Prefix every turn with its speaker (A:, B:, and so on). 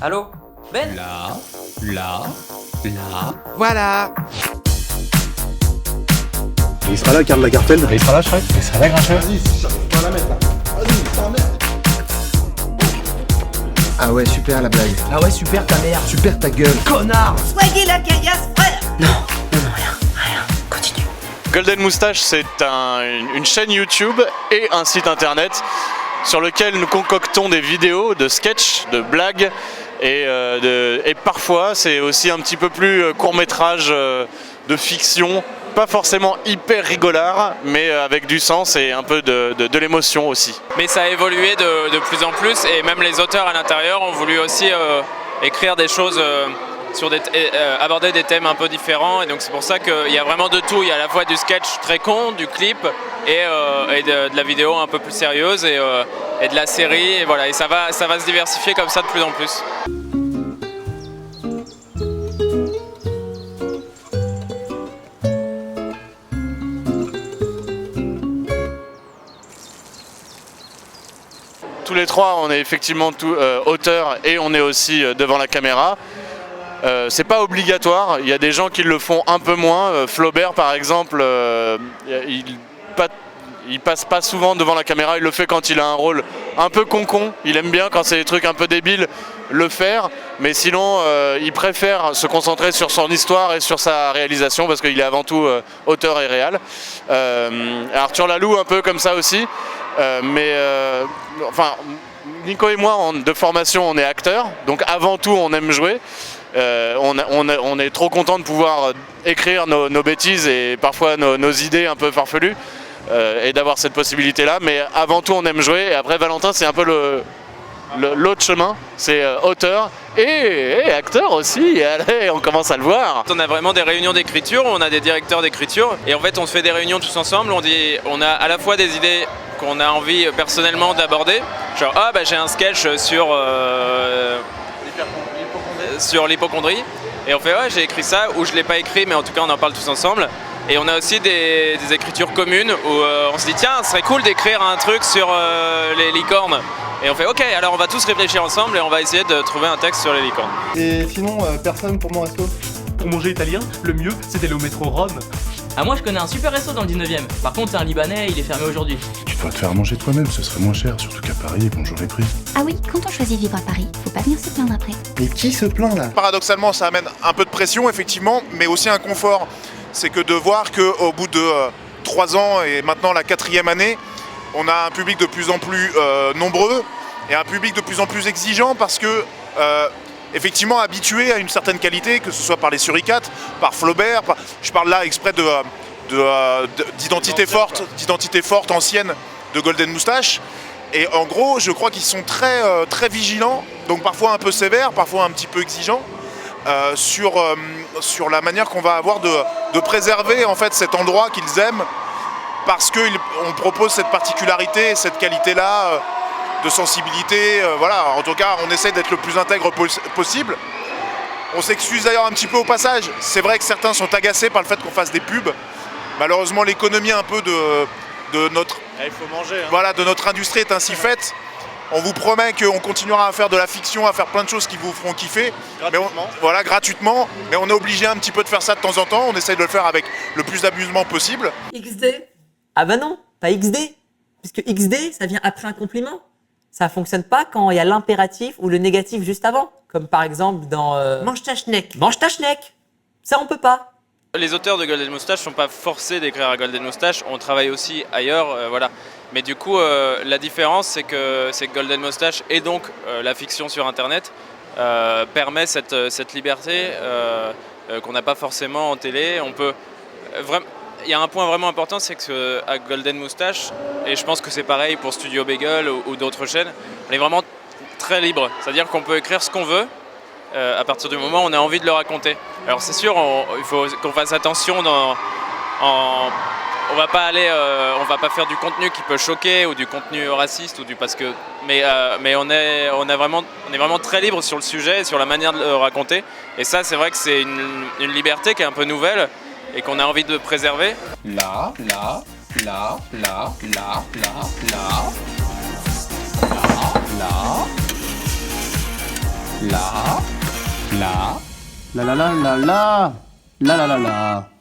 A: Allô? Ben?
B: Là.
C: Voilà.
D: Et il sera là, Karl Lagerfeld.
B: Il sera là, Shrek. Il sera là, Grincheux.
D: Vas-y, faut pas la mettre là. Vas-y, c'est la merde.
C: Ah ouais, super la blague.
A: Ah ouais, super ta mère.
C: Super ta gueule.
A: Connard!
E: Soyez la caillasse, frère!
A: Rien. Continue.
F: Golden Moustache, c'est une chaîne YouTube et un site internet sur lequel nous concoctons des vidéos de sketchs, de blagues et parfois c'est aussi un petit peu plus court-métrage de fiction, pas forcément hyper rigolard, mais avec du sens et un peu de l'émotion aussi.
G: Mais ça a évolué de plus en plus et même les auteurs à l'intérieur ont voulu aussi écrire des choses, aborder des thèmes un peu différents, et donc c'est pour ça qu'il y a vraiment de tout. Il y a à la fois du sketch très con, du clip et de la vidéo un peu plus sérieuse et de la série, et voilà, et ça va se diversifier comme ça de plus en plus.
F: Tous les trois, on est effectivement auteurs et on est aussi devant la caméra. C'est pas obligatoire, il y a des gens qui le font un peu moins. Flaubert par exemple, il passe pas souvent devant la caméra, il le fait quand il a un rôle un peu con-con, il aime bien quand c'est des trucs un peu débiles le faire, mais sinon il préfère se concentrer sur son histoire et sur sa réalisation parce qu'il est avant tout auteur et réal. Arthur Laloux un peu comme ça aussi, enfin Nico et moi de formation on est acteurs, donc avant tout on aime jouer. On est trop content de pouvoir écrire nos bêtises et parfois nos idées un peu farfelues et d'avoir cette possibilité-là. Mais avant tout, on aime jouer. Et après, Valentin, c'est un peu l'autre chemin. C'est auteur et acteur aussi. Allez, on commence à le voir.
G: On a vraiment des réunions d'écriture, on a des directeurs d'écriture et en fait on se fait des réunions tous ensemble. On a à la fois des idées qu'on a envie personnellement d'aborder. Genre, j'ai un sketch sur l'hypocondrie, et on fait j'ai écrit ça, ou je l'ai pas écrit, mais en tout cas on en parle tous ensemble. Et on a aussi des écritures communes où on se dit tiens, ce serait cool d'écrire un truc sur les licornes, et on fait ok, alors on va tous réfléchir ensemble et on va essayer de trouver un texte sur les licornes.
D: Et sinon, personne pour mon resto.
H: Pour manger italien, le mieux c'est d'aller au métro Rome.
A: Ah, moi je connais un super resto dans le 19ème. Par contre, c'est un Libanais, il est fermé aujourd'hui.
I: Tu dois te faire manger toi-même, ce serait moins cher, surtout qu'à Paris, bonjour les prix.
J: Ah oui, quand on choisit de vivre à Paris, faut pas venir se plaindre après.
D: Mais qui se plaint là?
K: Paradoxalement, ça amène un peu de pression, effectivement, mais aussi un confort. C'est que de voir qu'au bout de 3 ans et maintenant la 4e année, on a un public de plus en plus nombreux et un public de plus en plus exigeant parce que, effectivement, habitué à une certaine qualité, que ce soit par les suricates, par Flaubert, je parle là exprès d'identité forte ancienne de Golden Moustache. Et en gros, je crois qu'ils sont très vigilants, donc parfois un peu sévères, parfois un petit peu exigeants, sur la manière qu'on va avoir de préserver en fait cet endroit qu'ils aiment, parce qu'on propose cette particularité, cette qualité-là de sensibilité. Voilà, en tout cas, on essaie d'être le plus intègre possible. On s'excuse d'ailleurs un petit peu au passage. C'est vrai que certains sont agacés par le fait qu'on fasse des pubs. Malheureusement, l'économie un peu de notre,
F: il faut manger, hein.
K: Voilà, de notre industrie est ainsi faite. On vous promet qu'on continuera à faire de la fiction, à faire plein de choses qui vous feront kiffer.
F: Gratuitement.
K: Gratuitement. Mais on est obligé un petit peu de faire ça de temps en temps. On essaye de le faire avec le plus d'amusement possible.
E: XD? Ah bah non, pas XD. Puisque XD, ça vient après un compliment. Ça fonctionne pas quand il y a l'impératif ou le négatif juste avant. Comme par exemple dans mange ta schneck. Mange ta schneck. Ça on peut pas.
G: Les auteurs de Golden Moustache ne sont pas forcés d'écrire à Golden Moustache, on travaille aussi ailleurs, voilà. Mais du coup, la différence, c'est que Golden Moustache et donc la fiction sur Internet permet cette liberté qu'on n'a pas forcément en télé. Il y a un point vraiment important, c'est qu'à Golden Moustache, et je pense que c'est pareil pour Studio Bagel ou d'autres chaînes, on est vraiment très libre. C'est-à-dire qu'on peut écrire ce qu'on veut, à partir du moment où on a envie de le raconter. Alors c'est sûr, il faut qu'on fasse attention on va pas faire du contenu qui peut choquer ou du contenu raciste mais on est vraiment très libre sur le sujet et sur la manière de le raconter. Et ça, c'est vrai que c'est une liberté qui est un peu nouvelle et qu'on a envie de préserver.
B: Là. La.
C: La la la la la. La la la la.